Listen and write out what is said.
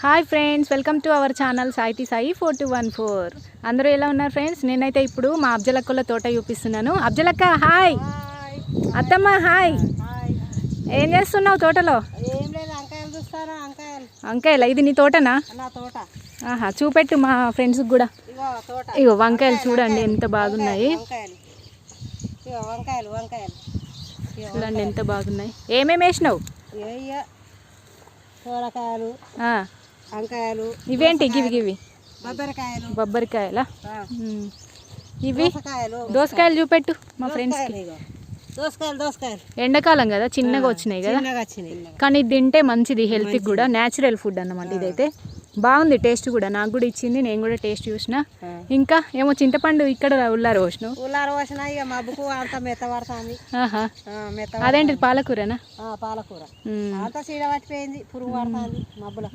Hi friends, welcome to our channel Saiti Sai 4214. అందరూ ఎలా ఉన్నారు ఫ్రెండ్స్? నేనైతే ఇప్పుడు మా అబ్జలక్కల తోట చూపిస్తున్నాను. అబ్జలక్క హాయ్, అత్తమ్మ హాయ్. ఏం చేస్తున్నావు తోటలో? వంకాయలు. ఇది నీ తోటనా? ఆహా, చూపెట్టు మా ఫ్రెండ్స్కి కూడా. ఇగో వంకాయలు చూడండి ఎంత బాగున్నాయి. చూడండి ఎంత బాగున్నాయి. ఏమేమి వేసినావు? సోరకాయలు, వంకాయలు. ఇవేంటి గివి? బొబ్బరికాయలా? ఇవి దోసకాయలు చూపెట్టు మా ఫ్రెండ్స్. దోసకాయలు ఎండాకాలం కదా, చిన్నగా వచ్చినాయి కదా, కానీ ఇది తింటే మంచిది, హెల్త్కి కూడా. న్యాచురల్ ఫుడ్ అన్నమాట ఇదైతే. బాగుంది టేస్ట్ కూడా, నాకు కూడా ఇచ్చింది, నేను కూడా టేస్ట్ చూసిన. ఇంకా ఏమో చింతపండు ఇక్కడ ఉల్లారు పోసిన. ఇక మబ్బుకు అంత మెత్త పడుతుంది. అదేంటి పాలకూరనా? పాలకూర అంతా చీడ పట్టిపోయింది, పురుగు పడుతుంది మబ్బుల.